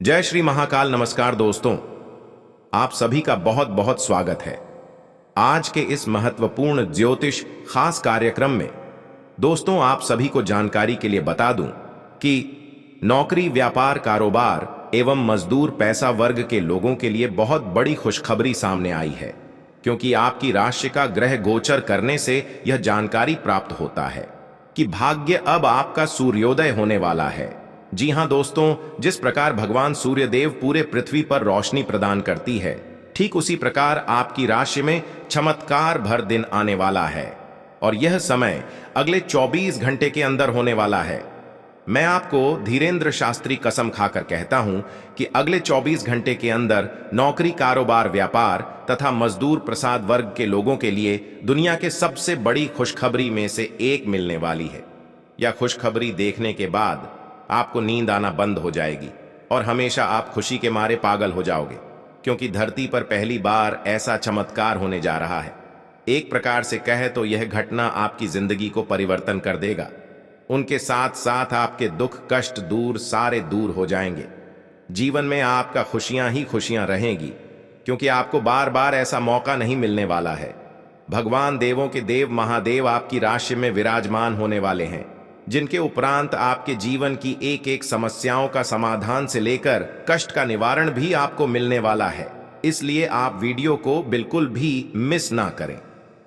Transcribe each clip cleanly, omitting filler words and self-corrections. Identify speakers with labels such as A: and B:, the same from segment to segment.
A: जय श्री महाकाल। नमस्कार दोस्तों, आप सभी का बहुत बहुत स्वागत है आज के इस महत्वपूर्ण ज्योतिष खास कार्यक्रम में। दोस्तों, आप सभी को जानकारी के लिए बता दूं कि नौकरी, व्यापार, कारोबार एवं मजदूर पैसा वर्ग के लोगों के लिए बहुत बड़ी खुशखबरी सामने आई है, क्योंकि आपकी राशि का ग्रह गोचर करने से यह जानकारी प्राप्त होता है कि भाग्य अब आपका सूर्योदय होने वाला है। जी हां दोस्तों, जिस प्रकार भगवान सूर्यदेव पूरे पृथ्वी पर रोशनी प्रदान करती है, ठीक उसी प्रकार आपकी राशि में चमत्कार भर दिन आने वाला है और यह समय अगले 24 घंटे के अंदर होने वाला है। मैं आपको धीरेन्द्र शास्त्री कसम खाकर कहता हूं कि अगले 24 घंटे के अंदर नौकरी, कारोबार, व्यापार तथा मजदूर प्रसाद वर्ग के लोगों के लिए दुनिया के सबसे बड़ी खुशखबरी में से एक मिलने वाली है। यह खुशखबरी देखने के बाद आपको नींद आना बंद हो जाएगी और हमेशा आप खुशी के मारे पागल हो जाओगे, क्योंकि धरती पर पहली बार ऐसा चमत्कार होने जा रहा है। एक प्रकार से कहे तो यह घटना आपकी जिंदगी को परिवर्तन कर देगा। उनके साथ साथ आपके दुख, कष्ट सारे दूर हो जाएंगे। जीवन में आपका खुशियां ही खुशियां रहेंगी, क्योंकि आपको बार बार ऐसा मौका नहीं मिलने वाला है। भगवान देवों के देव महादेव आपकी राशि में विराजमान होने वाले हैं, जिनके उपरांत आपके जीवन की एक एक समस्याओं का समाधान से लेकर कष्ट का निवारण भी आपको मिलने वाला है। इसलिए आप वीडियो को बिल्कुल भी मिस ना करें,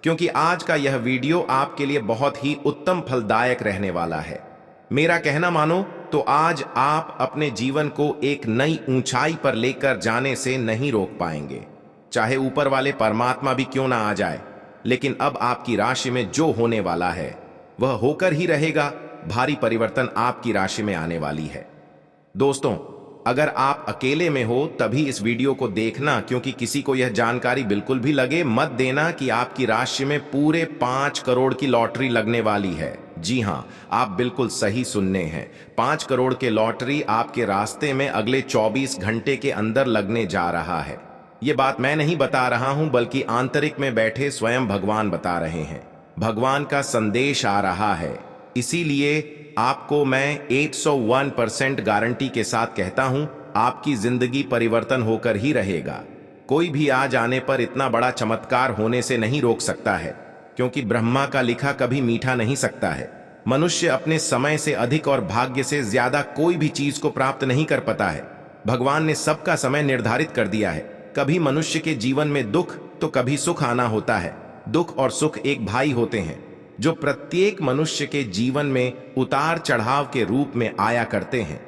A: क्योंकि आज का यह वीडियो आपके लिए बहुत ही उत्तम फलदायक रहने वाला है। मेरा कहना मानो तो आज आप अपने जीवन को एक नई ऊंचाई पर लेकर जाने से नहीं रोक पाएंगे, चाहे ऊपर वाले परमात्मा भी क्यों ना आ जाए। लेकिन अब आपकी राशि में जो होने वाला है वह होकर ही रहेगा। भारी परिवर्तन आपकी राशि में आने वाली है। दोस्तों, अगर आप अकेले में हो तभी इस वीडियो को देखना, क्योंकि किसी को यह जानकारी बिल्कुल भी लगे मत देना कि आपकी राशि में पूरे 5 करोड़ की लॉटरी लगने वाली है। जी हां, आप बिल्कुल सही सुनने हैं। 5 करोड़ के लॉटरी आपके रास्ते में अगले 24 घंटे के अंदर लगने जा रहा है। यह बात मैं नहीं बता रहा हूं, बल्कि आंतरिक में बैठे स्वयं भगवान बता रहे हैं। भगवान का संदेश आ रहा है। इसीलिए आपको मैं 101% गारंटी के साथ कहता हूं, आपकी जिंदगी परिवर्तन होकर ही रहेगा। कोई भी आज आने पर इतना बड़ा चमत्कार होने से नहीं रोक सकता है, क्योंकि ब्रह्मा का लिखा कभी मीठा नहीं सकता है। मनुष्य अपने समय से अधिक और भाग्य से ज्यादा कोई भी चीज को प्राप्त नहीं कर पाता है। भगवान ने सबका समय निर्धारित कर दिया है। कभी मनुष्य के जीवन में दुख तो कभी सुख आना होता है। दुख और सुख एक भाई होते हैं, जो प्रत्येक मनुष्य के जीवन में उतार चढ़ाव के रूप में आया करते हैं।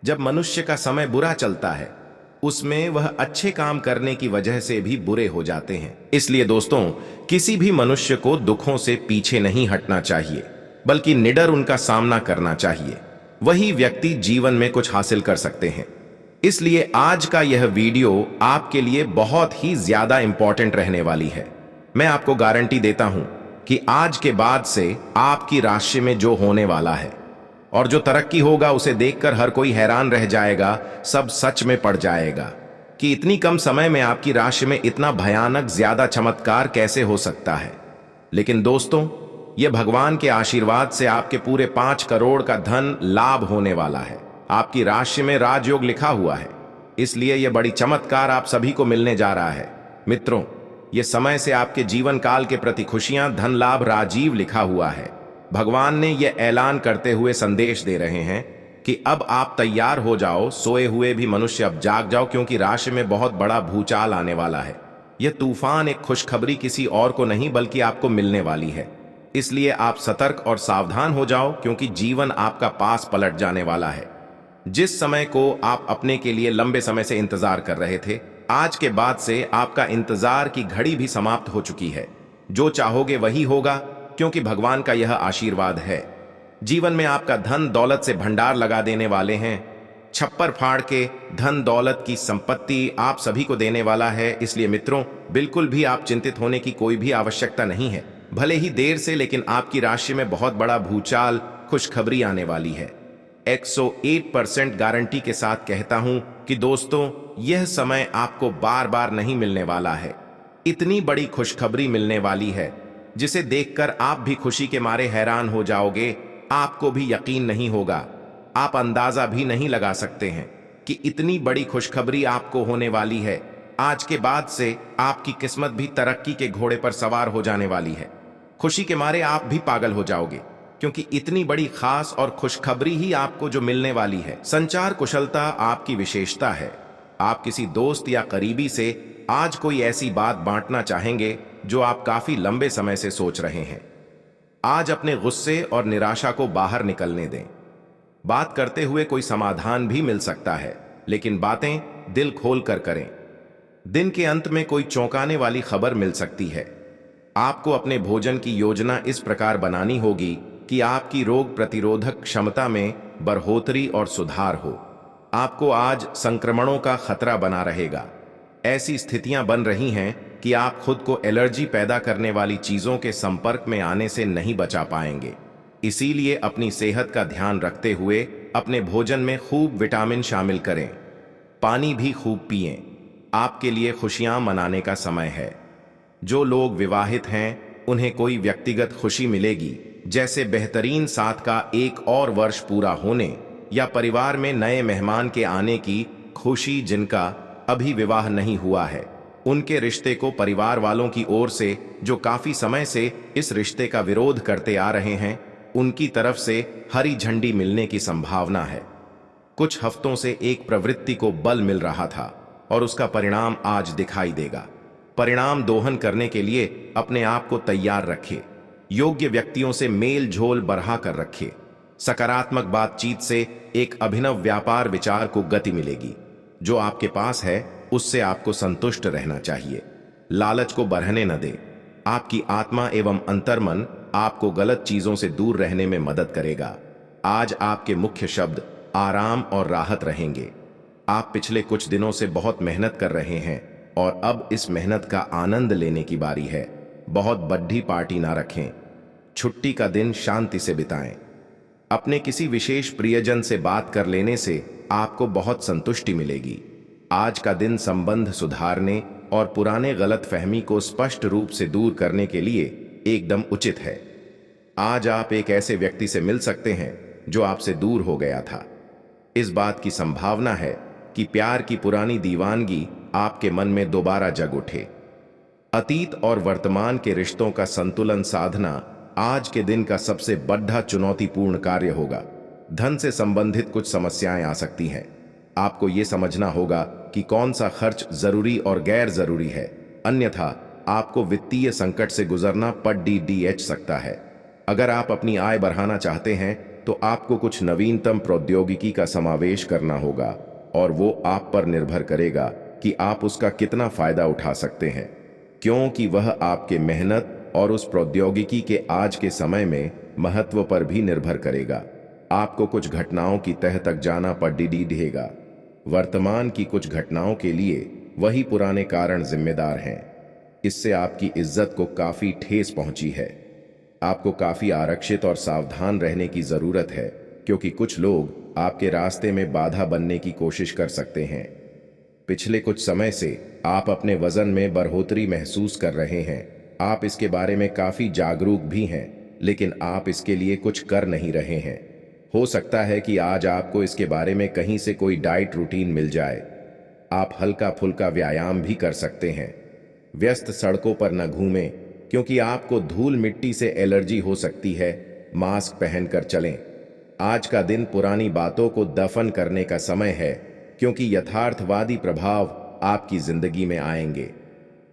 A: जब मनुष्य का समय बुरा चलता है, उसमें वह अच्छे काम करने की वजह से भी बुरे हो जाते हैं। इसलिए दोस्तों, किसी भी मनुष्य को दुखों से पीछे नहीं हटना चाहिए, बल्कि निडर उनका सामना करना चाहिए। वही व्यक्ति जीवन में कुछ हासिल कर सकते हैं। इसलिए आज का यह वीडियो आपके लिए बहुत ही ज्यादा इंपॉर्टेंट रहने वाली है। मैं आपको गारंटी देता हूं कि आज के बाद से आपकी राशि में जो होने वाला है और जो तरक्की होगा, उसे देखकर हर कोई हैरान रह जाएगा। सब सच में पड़ जाएगा कि इतनी कम समय में आपकी राशि में इतना भयानक ज्यादा चमत्कार कैसे हो सकता है। लेकिन दोस्तों, यह भगवान के आशीर्वाद से आपके पूरे 5 करोड़ का धन लाभ होने वाला है। आपकी राशि में राजयोग लिखा हुआ है, इसलिए यह बड़ी चमत्कार आप सभी को मिलने जा रहा है। मित्रों, यह समय से आपके जीवन काल के प्रति खुशियां, धन लाभ, राजीव लिखा हुआ है। भगवान ने यह ऐलान करते हुए संदेश दे रहे हैं कि अब आप तैयार हो जाओ। सोए हुए भी मनुष्य अब जाग जाओ, क्योंकि राशि में बहुत बड़ा भूचाल आने वाला है। यह तूफान एक खुशखबरी किसी और को नहीं बल्कि आपको मिलने वाली है। इसलिए आप सतर्क और सावधान हो जाओ, क्योंकि जीवन आपका पास पलट जाने वाला है। जिस समय को आप अपने के लिए लंबे समय से इंतजार कर रहे थे, आज के बाद से आपका इंतजार की घड़ी भी समाप्त हो चुकी है। जो चाहोगे वही होगा, क्योंकि भगवान का यह आशीर्वाद है। जीवन में आपका धन दौलत से भंडार लगा देने वाले हैं। छप्पर फाड़ के धन दौलत की संपत्ति आप सभी को देने वाला है। इसलिए मित्रों, बिल्कुल भी आप चिंतित होने की कोई भी आवश्यकता नहीं है। भले ही देर से, लेकिन आपकी राशि में बहुत बड़ा भूचाल, खुशखबरी आने वाली है। 101% गारंटी के साथ कहता हूं कि दोस्तों, यह समय आपको बार बार नहीं मिलने वाला है। इतनी बड़ी खुशखबरी मिलने वाली है, जिसे देखकर आप भी खुशी के मारे हैरान हो जाओगे। आपको भी यकीन नहीं होगा, आप अंदाजा भी नहीं लगा सकते हैं। कि इतनी बड़ी खुशखबरी आपको होने वाली है। आज के बाद से आपकी किस्मत भी तरक्की के घोड़े पर सवार हो जाने वाली है। खुशी के मारे आप भी पागल हो जाओगे, क्योंकि इतनी बड़ी खास और खुशखबरी ही आपको जो मिलने वाली है। संचार कुशलता आपकी विशेषता है। आप किसी दोस्त या करीबी से आज कोई ऐसी बात बांटना चाहेंगे जो आप काफी लंबे समय से सोच रहे हैं। आज अपने गुस्से और निराशा को बाहर निकलने दें। बात करते हुए कोई समाधान भी मिल सकता है, लेकिन बातें दिल खोल कर करें। दिन के अंत में कोई चौंकाने वाली खबर मिल सकती है। आपको अपने भोजन की योजना इस प्रकार बनानी होगी कि आपकी रोग प्रतिरोधक क्षमता में बढ़ोतरी और सुधार हो। आपको आज संक्रमणों का खतरा बना रहेगा। ऐसी स्थितियां बन रही हैं कि आप खुद को एलर्जी पैदा करने वाली चीजों के संपर्क में आने से नहीं बचा पाएंगे। इसीलिए अपनी सेहत का ध्यान रखते हुए अपने भोजन में खूब विटामिन शामिल करें। पानी भी खूब पिएं। आपके लिए खुशियां मनाने का समय है। जो लोग विवाहित हैं उन्हें कोई व्यक्तिगत खुशी मिलेगी, जैसे बेहतरीन साथ का एक और वर्ष पूरा होने या परिवार में नए मेहमान के आने की खुशी। जिनका अभी विवाह नहीं हुआ है, उनके रिश्ते को परिवार वालों की ओर से जो काफी समय से इस रिश्ते का विरोध करते आ रहे हैं, उनकी तरफ से हरी झंडी मिलने की संभावना है। कुछ हफ्तों से एक प्रवृत्ति को बल मिल रहा था और उसका परिणाम आज दिखाई देगा। परिणाम दोहन करने के लिए अपने आप को तैयार रखें। योग्य व्यक्तियों से मेल झोल बढ़ा कर रखें। सकारात्मक बातचीत से एक अभिनव व्यापार विचार को गति मिलेगी। जो आपके पास है उससे आपको संतुष्ट रहना चाहिए। लालच को बढ़ने न दें। आपकी आत्मा एवं अंतर्मन आपको गलत चीजों से दूर रहने में मदद करेगा। आज आपके मुख्य शब्द आराम और राहत रहेंगे। आप पिछले कुछ दिनों से बहुत मेहनत कर रहे हैं और अब इस मेहनत का आनंद लेने की बारी है। बहुत बड़ी पार्टी ना रखें। छुट्टी का दिन शांति से बिताएं। अपने किसी विशेष प्रियजन से बात कर लेने से आपको बहुत संतुष्टि मिलेगी। आज का दिन संबंध सुधारने और पुराने गलतफहमी को स्पष्ट रूप से दूर करने के लिए एकदम उचित है। आज आप एक ऐसे व्यक्ति से मिल सकते हैं जो आपसे दूर हो गया था। इस बात की संभावना है कि प्यार की पुरानी दीवानगी आपके मन में दोबारा जग उठे। अतीत और वर्तमान के रिश्तों का संतुलन साधना आज के दिन का सबसे बड़ा चुनौतीपूर्ण कार्य होगा। धन से संबंधित कुछ समस्याएं आ सकती हैं। आपको यह समझना होगा कि कौन सा खर्च जरूरी और गैर जरूरी है, अन्यथा आपको वित्तीय संकट से गुजरना पड़ सकता है। अगर आप अपनी आय बढ़ाना चाहते हैं तो आपको कुछ नवीनतम प्रौद्योगिकी का समावेश करना होगा और वो आप पर निर्भर करेगा कि आप उसका कितना फायदा उठा सकते हैं, क्योंकि वह आपके मेहनत और उस प्रौद्योगिकी के आज के समय में महत्व पर भी निर्भर करेगा। आपको कुछ घटनाओं की तह तक जाना पड़ेगा। वर्तमान की कुछ घटनाओं के लिए वही पुराने कारण जिम्मेदार हैं। इससे आपकी इज्जत को काफी ठेस पहुंची है। आपको काफी आरक्षित और सावधान रहने की जरूरत है, क्योंकि कुछ लोग आपके रास्ते में बाधा बनने की कोशिश कर सकते हैं। पिछले कुछ समय से आप अपने वजन में बढ़ोतरी महसूस कर रहे हैं। आप इसके बारे में काफी जागरूक भी हैं, लेकिन आप इसके लिए कुछ कर नहीं रहे हैं। हो सकता है कि आज आपको इसके बारे में कहीं से कोई डाइट रूटीन मिल जाए। आप हल्का फुल्का व्यायाम भी कर सकते हैं। व्यस्त सड़कों पर न घूमें, क्योंकि आपको धूल मिट्टी से एलर्जी हो सकती है। मास्क पहनकर चलें। आज का दिन पुरानी बातों को दफन करने का समय है, क्योंकि यथार्थवादी प्रभाव आपकी जिंदगी में आएंगे।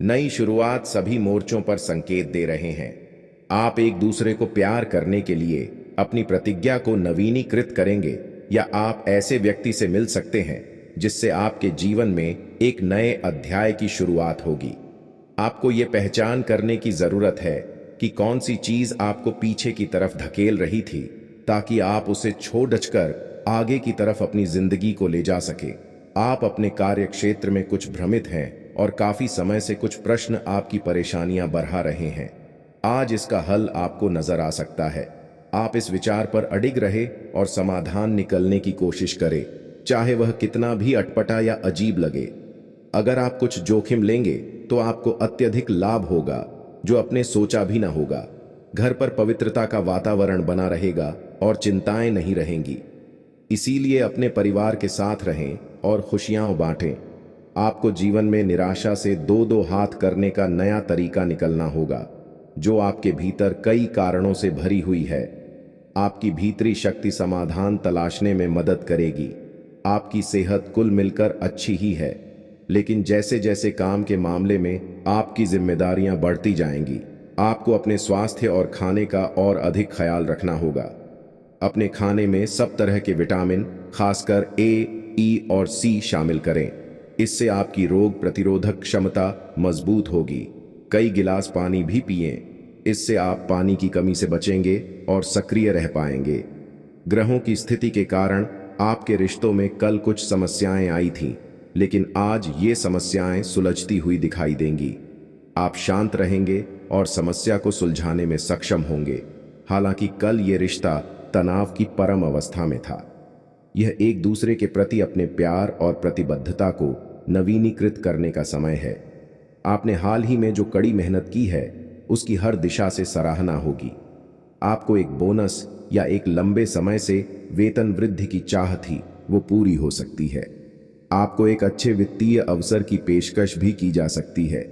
A: नई शुरुआत सभी मोर्चों पर संकेत दे रहे हैं। आप एक दूसरे को प्यार करने के लिए अपनी प्रतिज्ञा को नवीनीकृत करेंगे, या आप ऐसे व्यक्ति से मिल सकते हैं जिससे आपके जीवन में एक नए अध्याय की शुरुआत होगी। आपको ये पहचान करने की जरूरत है कि कौन सी चीज आपको पीछे की तरफ धकेल रही थी, ताकि आप उसे छोड़कर आगे की तरफ अपनी जिंदगी को ले जा सके। आप अपने कार्य क्षेत्र में कुछ भ्रमित हैं और काफी समय से कुछ प्रश्न आपकी परेशानियां बढ़ा रहे हैं। आज इसका हल आपको नजर आ सकता है। आप इस विचार पर अडिग रहे और समाधान निकलने की कोशिश करें, चाहे वह कितना भी अटपटा या अजीब लगे। अगर आप कुछ जोखिम लेंगे तो आपको अत्यधिक लाभ होगा, जो अपने सोचा भी ना होगा। घर पर पवित्रता का वातावरण बना रहेगा और चिंताएं नहीं रहेंगी। इसीलिए अपने परिवार के साथ रहें और खुशियां बांटें। आपको जीवन में निराशा से दो दो हाथ करने का नया तरीका निकलना होगा, जो आपके भीतर कई कारणों से भरी हुई है। आपकी भीतरी शक्ति समाधान तलाशने में मदद करेगी। आपकी सेहत कुल मिलकर अच्छी ही है, लेकिन जैसे जैसे काम के मामले में आपकी जिम्मेदारियां बढ़ती जाएंगी, आपको अपने स्वास्थ्य और खाने का और अधिक ख्याल रखना होगा। अपने खाने में सब तरह के विटामिन, खासकर ए, ई और सी शामिल करें। इससे आपकी रोग प्रतिरोधक क्षमता मजबूत होगी। कई गिलास पानी भी पिएं। इससे आप पानी की कमी से बचेंगे और सक्रिय रह पाएंगे। ग्रहों की स्थिति के कारण आपके रिश्तों में कल कुछ समस्याएं आई थीं, लेकिन आज ये समस्याएं सुलझती हुई दिखाई देंगी। आप शांत रहेंगे और समस्या को सुलझाने में सक्षम होंगे। हालांकि कल ये रिश्ता तनाव की परम अवस्था में था। यह एक दूसरे के प्रति अपने प्यार और प्रतिबद्धता को नवीनीकृत करने का समय है। आपने हाल ही में जो कड़ी मेहनत की है, उसकी हर दिशा से सराहना होगी। आपको एक बोनस या एक लंबे समय से वेतन वृद्धि की चाह थी, वो पूरी हो सकती है। आपको एक अच्छे वित्तीय अवसर की पेशकश भी की जा सकती है,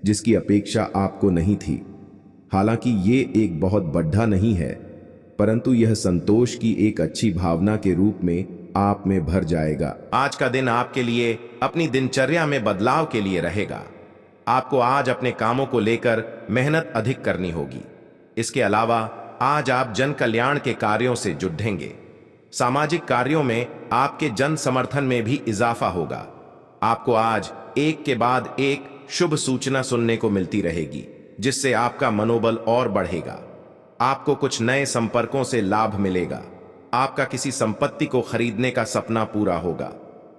A: जिसकी अपेक्षा आपको नहीं थी। हालांकि ये एक बहुत बड़ा नहीं है, परंतु यह संतोष की एक अच्छी भावना के रूप में आप में भर जाएगा। आज का दिन आपके लिए अपनी दिनचर्या में बदलाव के लिए रहेगा। आपको आज अपने कामों को लेकर मेहनत अधिक करनी होगी। इसके अलावा आज आप जन कल्याण के कार्यों से जुटेंगे। सामाजिक कार्यों में आपके जन समर्थन में भी इजाफा होगा। आपको आज एक के बाद एक शुभ सूचना सुनने को मिलती रहेगी, जिससे आपका मनोबल और बढ़ेगा। आपको कुछ नए संपर्कों से लाभ मिलेगा। आपका किसी संपत्ति को खरीदने का सपना पूरा होगा।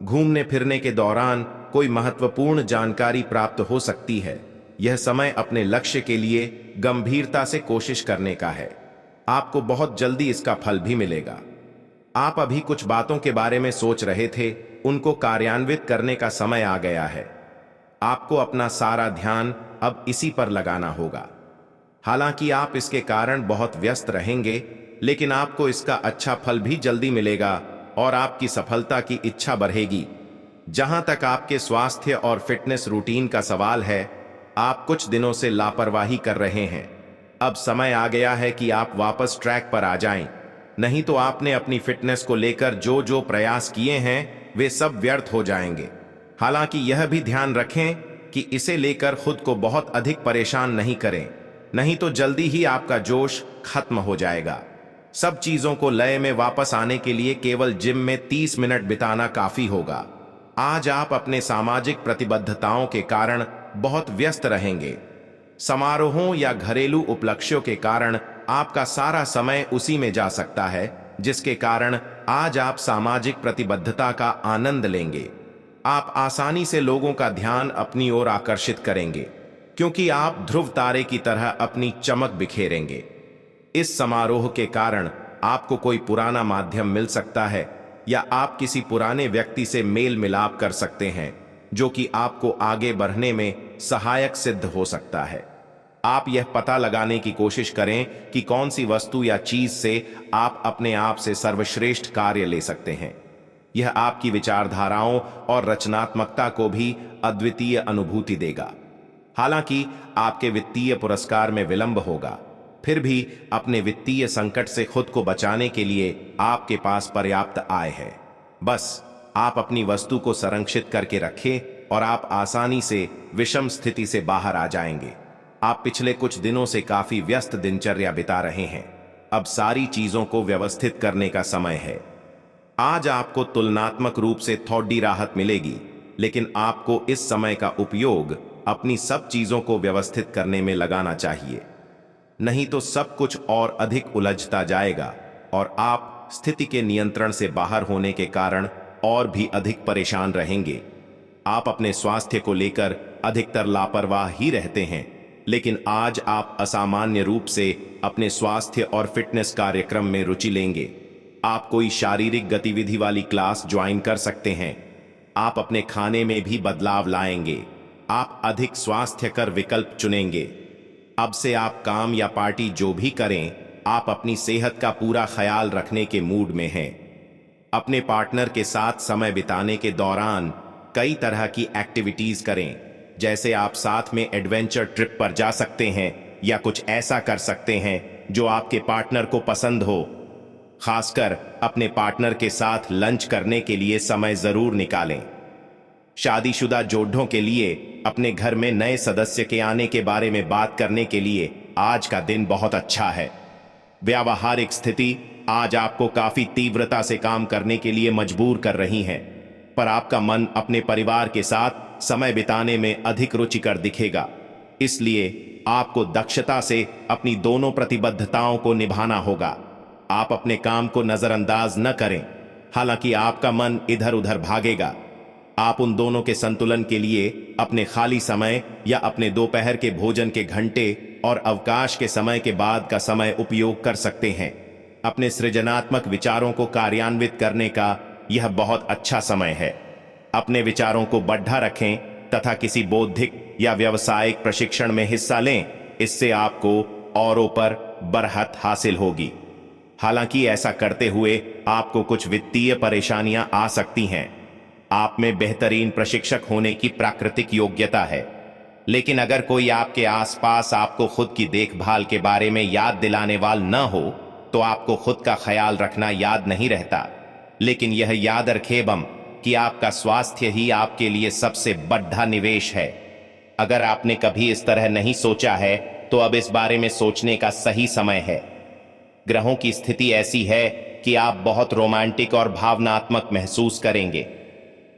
A: घूमने फिरने के दौरान कोई महत्वपूर्ण जानकारी प्राप्त हो सकती है। यह समय अपने लक्ष्य के लिए गंभीरता से कोशिश करने का है। आपको बहुत जल्दी इसका फल भी मिलेगा। आप अभी कुछ बातों के बारे में सोच रहे थे, उनको कार्यान्वित करने का समय आ गया है। आपको अपना सारा ध्यान अब इसी पर लगाना होगा। हालांकि आप इसके कारण बहुत व्यस्त रहेंगे, लेकिन आपको इसका अच्छा फल भी जल्दी मिलेगा और आपकी सफलता की इच्छा बढ़ेगी। जहां तक आपके स्वास्थ्य और फिटनेस रूटीन का सवाल है, आप कुछ दिनों से लापरवाही कर रहे हैं। अब समय आ गया है कि आप वापस ट्रैक पर आ जाएं, नहीं तो आपने अपनी फिटनेस को लेकर जो जो प्रयास किए हैं वे सब व्यर्थ हो जाएंगे। हालांकि यह भी ध्यान रखें कि इसे लेकर खुद को बहुत अधिक परेशान नहीं करें, नहीं तो जल्दी ही आपका जोश खत्म हो जाएगा। सब चीजों को लय में वापस आने के लिए केवल जिम में 30 मिनट बिताना काफी होगा। आज आप अपने सामाजिक प्रतिबद्धताओं के कारण बहुत व्यस्त रहेंगे। समारोहों या घरेलू उपलक्ष्यों के कारण आपका सारा समय उसी में जा सकता है, जिसके कारण आज आप सामाजिक प्रतिबद्धता का आनंद लेंगे। आप आसानी से लोगों का ध्यान अपनी ओर आकर्षित करेंगे, क्योंकि आप ध्रुव तारे की तरह अपनी चमक बिखेरेंगे। इस समारोह के कारण आपको कोई पुराना माध्यम मिल सकता है, या आप किसी पुराने व्यक्ति से मेल मिलाप कर सकते हैं, जो कि आपको आगे बढ़ने में सहायक सिद्ध हो सकता है। आप यह पता लगाने की कोशिश करें कि कौन सी वस्तु या चीज से आप अपने आप से सर्वश्रेष्ठ कार्य ले सकते हैं। यह आपकी विचारधाराओं और रचनात्मकता को भी अद्वितीय अनुभूति देगा। हालांकि आपके वित्तीय पुरस्कार में विलंब होगा, फिर भी अपने वित्तीय संकट से खुद को बचाने के लिए आपके पास पर्याप्त आय है। बस आप अपनी वस्तु को संरक्षित करके रखें और आप आसानी से विषम स्थिति से बाहर आ जाएंगे। आप पिछले कुछ दिनों से काफी व्यस्त दिनचर्या बिता रहे हैं। अब सारी चीजों को व्यवस्थित करने का समय है। आज आपको तुलनात्मक रूप से थोड़ी राहत मिलेगी, लेकिन आपको इस समय का उपयोग अपनी सब चीजों को व्यवस्थित करने में लगाना चाहिए, नहीं तो सब कुछ और अधिक उलझता जाएगा और आप स्थिति के नियंत्रण से बाहर होने के कारण और भी अधिक परेशान रहेंगे। आप अपने स्वास्थ्य को लेकर अधिकतर लापरवाह ही रहते हैं, लेकिन आज आप असामान्य रूप से अपने स्वास्थ्य और फिटनेस कार्यक्रम में रुचि लेंगे। आप कोई शारीरिक गतिविधि वाली क्लास ज्वाइन कर सकते हैं। आप अपने खाने में भी बदलाव लाएंगे। आप अधिक स्वास्थ्यकर विकल्प चुनेंगे। अब से आप काम या पार्टी जो भी करें, आप अपनी सेहत का पूरा ख्याल रखने के मूड में हैं। अपने पार्टनर के साथ समय बिताने के दौरान कई तरह की एक्टिविटीज करें, जैसे आप साथ में एडवेंचर ट्रिप पर जा सकते हैं या कुछ ऐसा कर सकते हैं जो आपके पार्टनर को पसंद हो। खासकर अपने पार्टनर के साथ लंच करने के लिए समय जरूर निकालें। शादीशुदा जोड़ों के लिए अपने घर में नए सदस्य के आने के बारे में बात करने के लिए आज का दिन बहुत अच्छा है। व्यावहारिक स्थिति आज आपको काफी तीव्रता से काम करने के लिए मजबूर कर रही है, पर आपका मन अपने परिवार के साथ समय बिताने में अधिक रुचिकर दिखेगा। इसलिए आपको दक्षता से अपनी दोनों प्रतिबद्धताओं को निभाना होगा। आप अपने काम को नजरअंदाज न करें, हालांकि आपका मन इधर उधर भागेगा। आप उन दोनों के संतुलन के लिए अपने खाली समय या अपने दोपहर के भोजन के घंटे और अवकाश के समय के बाद का समय उपयोग कर सकते हैं। अपने सृजनात्मक विचारों को कार्यान्वित करने का यह बहुत अच्छा समय है। अपने विचारों को बढ़ा रखें तथा किसी बौद्धिक या व्यावसायिक प्रशिक्षण में हिस्सा लें। इससे आपको औरों पर बरहत हासिल होगी। हालांकि ऐसा करते हुए आपको कुछ वित्तीय परेशानियां आ सकती हैं। आप में बेहतरीन प्रशिक्षक होने की प्राकृतिक योग्यता है, लेकिन अगर कोई आपके आसपास आपको खुद की देखभाल के बारे में याद दिलाने वाला न हो तो आपको खुद का ख्याल रखना याद नहीं रहता। लेकिन यह याद रखें कि आपका स्वास्थ्य ही आपके लिए सबसे बड़ा निवेश है। अगर आपने कभी इस तरह नहीं सोचा है तो अब इस बारे में सोचने का सही समय है। ग्रहों की स्थिति ऐसी है कि आप बहुत रोमांटिक और भावनात्मक महसूस करेंगे।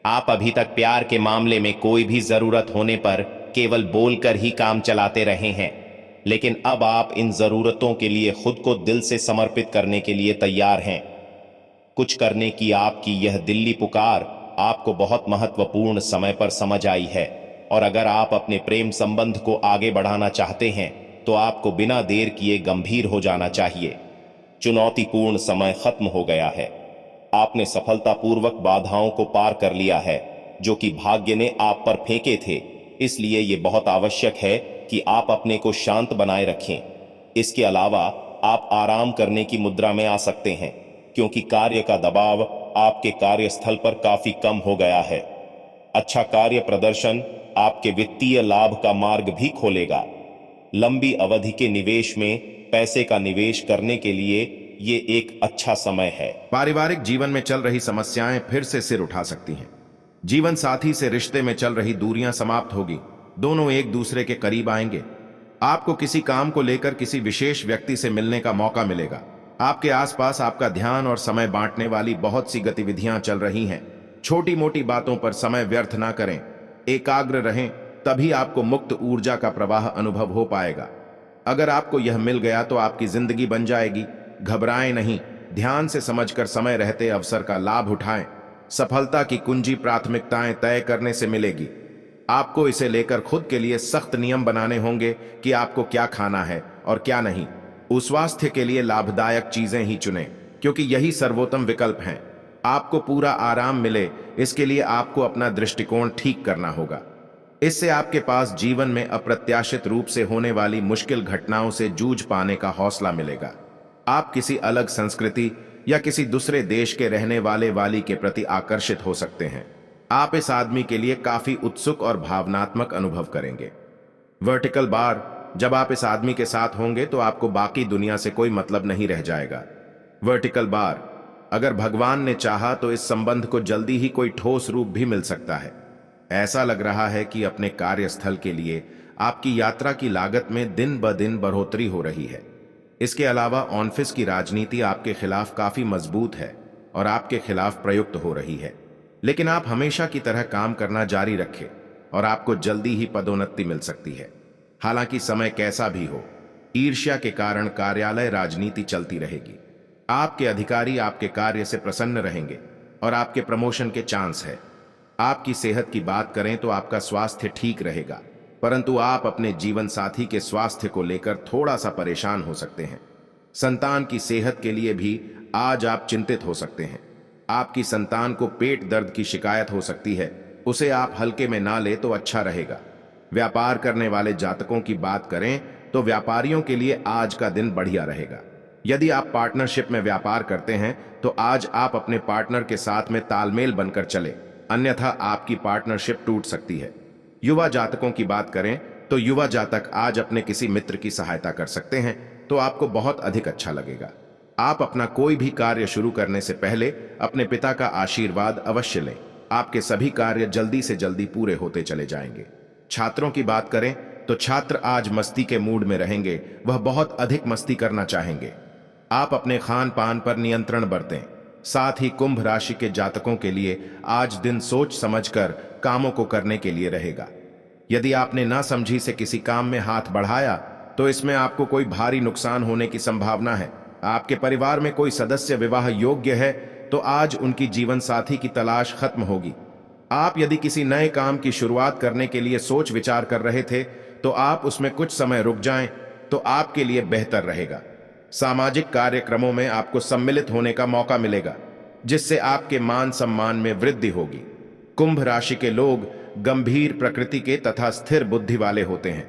A: आप अभी तक प्यार के मामले में कोई भी जरूरत होने पर केवल बोलकर ही काम चलाते रहे हैं, लेकिन अब आप इन जरूरतों के लिए खुद को दिल से समर्पित करने के लिए तैयार हैं। कुछ करने की आपकी यह दिल्ली पुकार आपको बहुत महत्वपूर्ण समय पर समझ आई है, और अगर आप अपने प्रेम संबंध को आगे बढ़ाना चाहते हैं तो आपको बिना देर किए गंभीर हो जाना चाहिए। चुनौतीपूर्ण समय खत्म हो गया है। आपने सफलतापूर्वक बाधाओं को पार कर लिया है जो कि भाग्य ने आप पर फेंके थे। इसलिए यह बहुत आवश्यक है कि आप अपने को शांत बनाए रखें। इसके अलावा आप आराम करने की मुद्रा में आ सकते हैं, क्योंकि कार्य का दबाव आपके कार्यस्थल पर काफी कम हो गया है। अच्छा कार्य प्रदर्शन आपके वित्तीय लाभ का मार्ग भी खोलेगा। लंबी अवधि के निवेश में पैसे का निवेश करने के लिए ये एक अच्छा समय है।
B: पारिवारिक जीवन में चल रही समस्याएं फिर से सिर उठा सकती हैं। जीवन साथी से रिश्ते में चल रही दूरियां समाप्त होगी। दोनों एक दूसरे के करीब आएंगे। आपको किसी काम को लेकर किसी विशेष व्यक्ति से मिलने का मौका मिलेगा। आपके आसपास आपका ध्यान और समय बांटने वाली बहुत सी गतिविधियां चल रही हैं। छोटी मोटी बातों पर समय व्यर्थ ना करें, एकाग्र रहें, तभी आपको मुक्त ऊर्जा का प्रवाह अनुभव हो पाएगा। अगर आपको यह मिल गया तो आपकी जिंदगी बन जाएगी। घबराएं नहीं, ध्यान से समझकर समय रहते अवसर का लाभ उठाएं। सफलता की कुंजी प्राथमिकताएं तय करने से मिलेगी। आपको इसे लेकर खुद के लिए सख्त नियम बनाने होंगे कि आपको क्या खाना है और क्या नहीं। उस स्वास्थ्य के लिए लाभदायक चीजें ही चुनें, क्योंकि यही सर्वोत्तम विकल्प हैं। आपको पूरा आराम मिले, इसके लिए आपको अपना दृष्टिकोण ठीक करना होगा। इससे आपके पास जीवन में अप्रत्याशित रूप से होने वाली मुश्किल घटनाओं से जूझ पाने का हौसला मिलेगा। आप किसी अलग संस्कृति या किसी दूसरे देश के रहने वाली के प्रति आकर्षित हो सकते हैं। आप इस आदमी के लिए काफी उत्सुक और भावनात्मक अनुभव करेंगे। वर्टिकल बार, जब आप इस आदमी के साथ होंगे तो आपको बाकी दुनिया से कोई मतलब नहीं रह जाएगा। वर्टिकल बार, अगर भगवान ने चाहा तो इस संबंध को जल्दी ही कोई ठोस रूप भी मिल सकता है। ऐसा लग रहा है कि अपने कार्यस्थल के लिए आपकी यात्रा की लागत में दिन ब दिन बढ़ोतरी हो रही है। इसके अलावा ऑफिस की राजनीति आपके खिलाफ काफी मजबूत है और आपके खिलाफ प्रयुक्त हो रही है, लेकिन आप हमेशा की तरह काम करना जारी रखें और आपको जल्दी ही पदोन्नति मिल सकती है। हालांकि समय कैसा भी हो, ईर्ष्या के कारण कार्यालय राजनीति चलती रहेगी। आपके अधिकारी आपके कार्य से प्रसन्न रहेंगे और आपके प्रमोशन के चांस है। आपकी सेहत की बात करें तो आपका स्वास्थ्य ठीक रहेगा, परंतु आप अपने जीवन साथी के स्वास्थ्य को लेकर थोड़ा सा परेशान हो सकते हैं। संतान की सेहत के लिए भी आज आप चिंतित हो सकते हैं। आपकी संतान को पेट दर्द की शिकायत हो सकती है, उसे आप हल्के में ना ले तो अच्छा रहेगा। व्यापार करने वाले जातकों की बात करें तो व्यापारियों के लिए आज का दिन बढ़िया रहेगा। यदि आप पार्टनरशिप में व्यापार करते हैं तो आज आप अपने पार्टनर के साथ में तालमेल बनकर चले, अन्यथा आपकी पार्टनरशिप टूट सकती है। युवा जातकों की बात करें तो युवा जातक आज अपने किसी मित्र की सहायता कर सकते हैं तो आपको बहुत अधिक अच्छा लगेगा। आप अपना कोई भी कार्य शुरू करने से पहले अपने पिता का आशीर्वाद अवश्य लें। आपके सभी कार्य जल्दी से जल्दी पूरे होते चले जाएंगे। छात्रों की बात करें तो छात्र आज मस्ती के मूड में रहेंगे, वह बहुत अधिक मस्ती करना चाहेंगे। आप अपने खान पान पर नियंत्रण बरतें। साथ ही कुंभ राशि के जातकों के लिए आज दिन सोच समझकर कामों को करने के लिए रहेगा। यदि आपने ना समझी से किसी काम में हाथ बढ़ाया तो इसमें आपको कोई भारी नुकसान होने की संभावना है। आपके परिवार में कोई सदस्य विवाह योग्य है तो आज उनकी जीवन साथी की तलाश खत्म होगी। आप यदि किसी नए काम की शुरुआत करने के लिए सोच विचार कर रहे थे तो आप उसमें कुछ समय रुक जाएं तो आपके लिए बेहतर रहेगा। सामाजिक कार्यक्रमों में आपको सम्मिलित होने का मौका मिलेगा, जिससे आपके मान सम्मान में वृद्धि होगी। कुंभ राशि के लोग गंभीर प्रकृति के तथा स्थिर बुद्धि वाले होते हैं।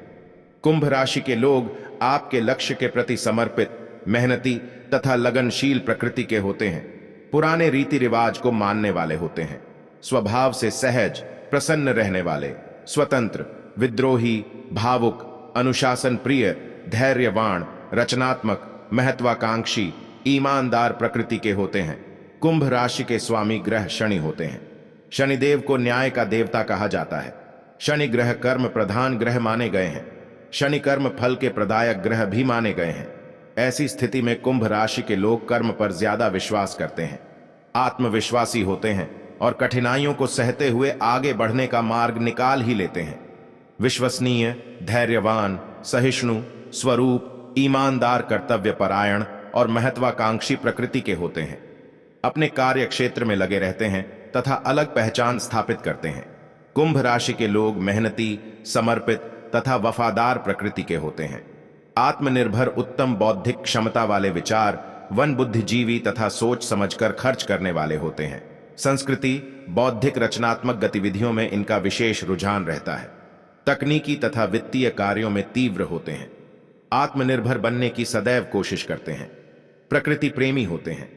B: कुंभ राशि के लोग आपके लक्ष्य के प्रति समर्पित, मेहनती तथा लगनशील प्रकृति के होते हैं। पुराने रीति रिवाज को मानने वाले होते हैं। स्वभाव से सहज, प्रसन्न रहने वाले, स्वतंत्र, विद्रोही, भावुक, अनुशासन प्रिय, धैर्यवान, रचनात्मक, महत्वाकांक्षी, ईमानदार प्रकृति के होते हैं। कुंभ राशि के स्वामी ग्रह शनि होते हैं। शनिदेव को न्याय का देवता कहा जाता है। शनि ग्रह कर्म प्रधान ग्रह माने गए हैं। शनि कर्म फल के प्रदायक ग्रह भी माने गए हैं। ऐसी स्थिति में कुंभ राशि के लोग कर्म पर ज्यादा विश्वास करते हैं, आत्मविश्वासी होते हैं और कठिनाइयों को सहते हुए आगे बढ़ने का मार्ग निकाल ही लेते हैं। विश्वसनीय, धैर्यवान, सहिष्णु, स्वरूप, ईमानदार, कर्तव्यपरायण और महत्वाकांक्षी प्रकृति के होते हैं। अपने कार्य क्षेत्र में लगे रहते हैं तथा अलग पहचान स्थापित करते हैं। कुंभ राशि के लोग मेहनती, समर्पित तथा वफादार प्रकृति के होते हैं। आत्मनिर्भर, उत्तम बौद्धिक क्षमता वाले विचार, वन बुद्धिजीवी तथा सोच समझकर खर्च करने वाले होते हैं। संस्कृति, बौद्धिक, रचनात्मक गतिविधियों में इनका विशेष रुझान रहता है। तकनीकी तथा वित्तीय कार्यों में तीव्र होते हैं। आत्मनिर्भर बनने की सदैव कोशिश करते हैं। प्रकृति प्रेमी होते हैं।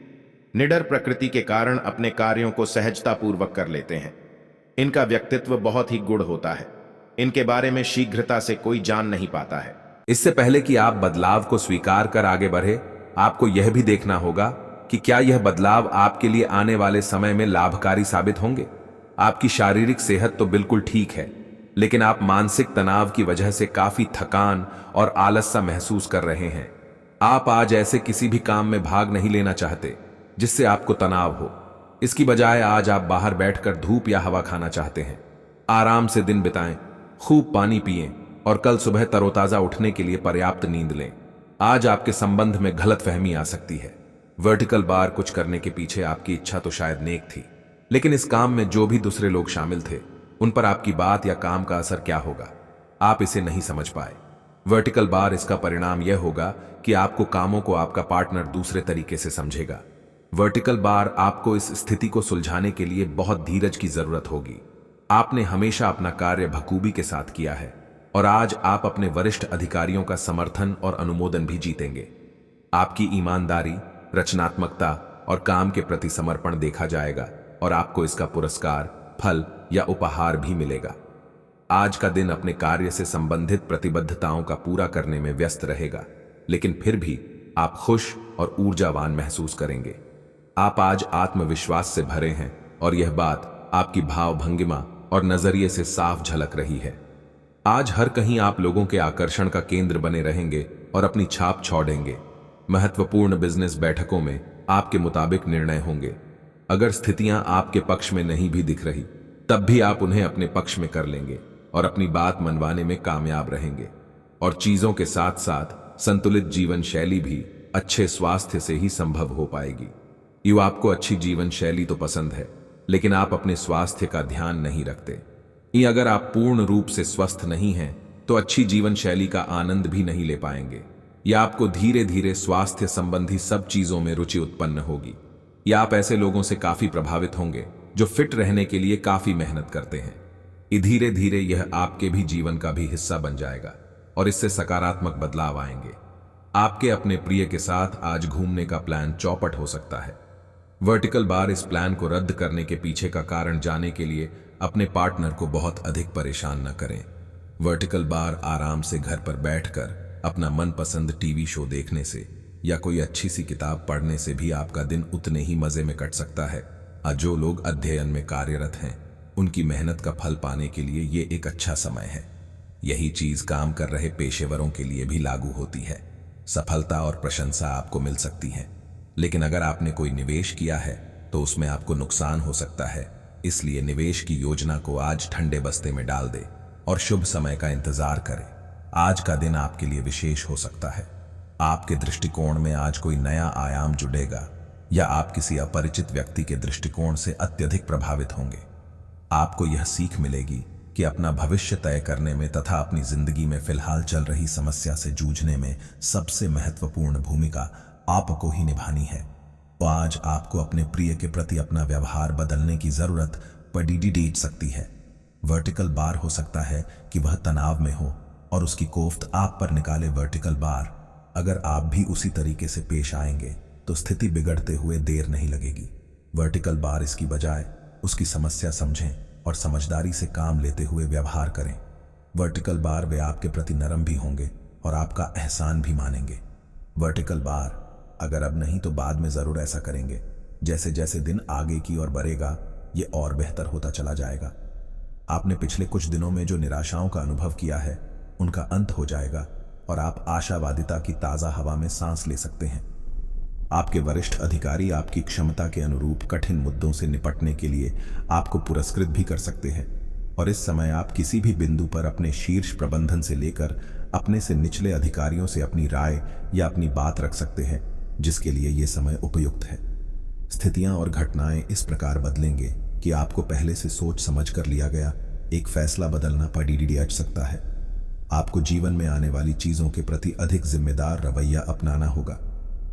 B: निडर प्रकृति के कारण अपने कार्यों को सहजतापूर्वक कर लेते हैं। इनका व्यक्तित्व बहुत ही गुड़ होता है। इनके बारे में शीघ्रता से कोई जान नहीं पाता है।
C: इससे पहले कि आप बदलाव को स्वीकार कर आगे बढ़े, आपको यह भी देखना होगा कि क्या यह बदलाव आपके लिए आने वाले समय में लाभकारी साबित होंगे। आपकी शारीरिक सेहत तो बिल्कुल ठीक है, लेकिन आप मानसिक तनाव की वजह से काफी थकान और आलस सा महसूस कर रहे हैं। आप आज ऐसे किसी भी काम में भाग नहीं लेना चाहते जिससे आपको तनाव हो। इसकी बजाय आज आप बाहर बैठकर धूप या हवा खाना चाहते हैं। आराम से दिन बिताएं, खूब पानी पिएं और कल सुबह तरोताजा उठने के लिए पर्याप्त नींद लें। आज आपके संबंध में गलतफहमी आ सकती है। वर्टिकल बार कुछ करने के पीछे आपकी इच्छा तो शायद नेक थी, लेकिन इस काम में जो भी दूसरे लोग शामिल थे उन पर आपकी बात या काम का असर क्या होगा, आप इसे नहीं समझ पाए। वर्टिकल बार, इसका परिणाम यह होगा कि आपको कामों को आपका पार्टनर दूसरे तरीके से समझेगा। वर्टिकल बार, आपको इस स्थिति को सुलझाने के लिए बहुत धीरज की जरूरत होगी। आपने हमेशा अपना कार्य बखूबी के साथ किया है और आज आप अपने वरिष्ठ अधिकारियों का समर्थन और अनुमोदन भी जीतेंगे। आपकी ईमानदारी, रचनात्मकता और काम के प्रति समर्पण देखा जाएगा और आपको इसका पुरस्कार, फल या उपहार भी मिलेगा। आज का दिन अपने कार्य से संबंधित प्रतिबद्धताओं का पूरा करने में व्यस्त रहेगा, लेकिन फिर भी आप खुश और ऊर्जावान महसूस करेंगे। आप आज आत्मविश्वास से भरे हैं और यह बात आपकी भाव भंगिमा और नजरिए से साफ झलक रही है। आज हर कहीं आप लोगों के आकर्षण का केंद्र बने रहेंगे और अपनी छाप छोड़ेंगे। महत्वपूर्ण बिजनेस बैठकों में आपके मुताबिक निर्णय होंगे। अगर स्थितियां आपके पक्ष में नहीं भी दिख रही, तब भी आप उन्हें अपने पक्ष में कर लेंगे और अपनी बात मनवाने में कामयाब रहेंगे। और चीजों के साथ साथ संतुलित जीवन शैली भी अच्छे स्वास्थ्य से ही संभव हो पाएगी। आपको अच्छी जीवन शैली तो पसंद है, लेकिन आप अपने स्वास्थ्य का ध्यान नहीं रखते। अगर आप पूर्ण रूप से स्वस्थ नहीं हैं, तो अच्छी जीवन शैली का आनंद भी नहीं ले पाएंगे। या आपको धीरे धीरे स्वास्थ्य संबंधी सब चीजों में रुचि उत्पन्न होगी। या आप ऐसे लोगों से काफी प्रभावित होंगे जो फिट रहने के लिए काफी मेहनत करते हैं। धीरे धीरे यह आपके भी जीवन का भी हिस्सा बन जाएगा और इससे सकारात्मक बदलाव आएंगे। आपके अपने प्रिय के साथ आज घूमने का प्लान चौपट हो सकता है। वर्टिकल बार इस प्लान को रद्द करने के पीछे का कारण जानने के लिए अपने पार्टनर को बहुत अधिक परेशान न करें। वर्टिकल बार आराम से घर पर बैठकर अपना मनपसंद टीवी शो देखने से या कोई अच्छी सी किताब पढ़ने से भी आपका दिन उतने ही मजे में कट सकता है। जो लोग अध्ययन में कार्यरत हैं उनकी मेहनत का फल पाने के लिए ये एक अच्छा समय है। यही चीज काम कर रहे पेशेवरों के लिए भी लागू होती है। सफलता और प्रशंसा आपको मिल सकती है, लेकिन अगर आपने कोई निवेश किया है तो उसमें आपको नुकसान हो सकता है। इसलिए निवेश की योजना को आज ठंडे बस्ते में डाल दे और शुभ समय का इंतजार करें। आज का दिन आपके लिए विशेष हो सकता है। आपके दृष्टिकोण में आज कोई नया आयाम जुड़ेगा या आप किसी अपरिचित व्यक्ति के दृष्टिकोण से अत्यधिक प्रभावित होंगे। आपको यह सीख मिलेगी कि अपना भविष्य तय करने में तथा अपनी जिंदगी में फिलहाल चल रही समस्या से जूझने में सबसे महत्वपूर्ण भूमिका आपको ही निभानी है। तो आज आपको अपने प्रिय के प्रति अपना व्यवहार बदलने की जरूरत पड़ सकती है। वर्टिकल बार हो सकता है कि वह तनाव में हो और उसकी कोफ्त आप पर निकाले। वर्टिकल बार, अगर आप भी उसी तरीके से पेश आएंगे तो स्थिति बिगड़ते हुए देर नहीं लगेगी। वर्टिकल बार इसकी बजाय उसकी समस्या समझें और समझदारी से काम लेते हुए व्यवहार करें। वर्टिकल बार वे आपके प्रति नरम भी होंगे और आपका एहसान भी मानेंगे। वर्टिकल बार, अगर अब नहीं तो बाद में जरूर ऐसा करेंगे। जैसे जैसे दिन आगे की ओर बढ़ेगा ये और बेहतर होता चला जाएगा। आपने पिछले कुछ दिनों में जो निराशाओं का अनुभव किया है उनका अंत हो जाएगा और आप आशावादिता की ताजा हवा में सांस ले सकते हैं। आपके वरिष्ठ अधिकारी आपकी क्षमता के अनुरूप कठिन मुद्दों से निपटने के लिए आपको पुरस्कृत भी कर सकते हैं और इस समय आप किसी भी बिंदु पर अपने शीर्ष प्रबंधन से लेकर अपने से निचले अधिकारियों से अपनी राय या अपनी बात रख सकते हैं, जिसके लिए यह समय उपयुक्त है। स्थितियां और घटनाएं इस प्रकार बदलेंगे कि आपको पहले से सोच समझ कर लिया गया एक फैसला बदलना पड़ सकता है। आपको जीवन में आने वाली चीजों के प्रति अधिक जिम्मेदार रवैया अपनाना होगा।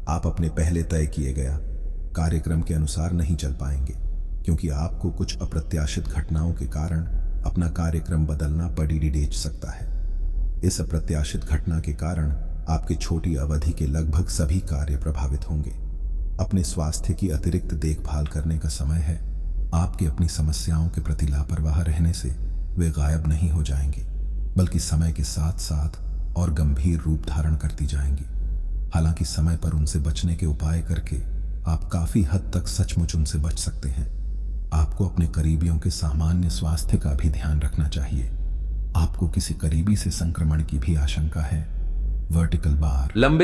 C: आप अपने पहले तय किए गया कार्यक्रम के अनुसार नहीं चल पाएंगे, क्योंकि आपको कुछ अप्रत्याशित घटनाओं के कारण अपना कार्यक्रम बदलना पड़ सकता है। इस अप्रत्याशित घटना के कारण आपके छोटी अवधि के लगभग सभी कार्य प्रभावित होंगे। अपने स्वास्थ्य की अतिरिक्त देखभाल करने का समय है। आपकी अपनी समस्याओं के प्रति लापरवाह रहने से वे गायब नहीं हो जाएंगी, बल्कि समय के साथ साथ और गंभीर रूप धारण करती जाएंगी। हालांकि समय पर उनसे बचने के उपाय करके आप काफी हद तक सचमुच उनसे बच सकते हैं। आपको अपने करीबियों के सामान्य स्वास्थ्य का भी ध्यान रखना चाहिए। आपको किसी करीबी से संक्रमण की भी आशंका है। वर्टिकल बार, लंबे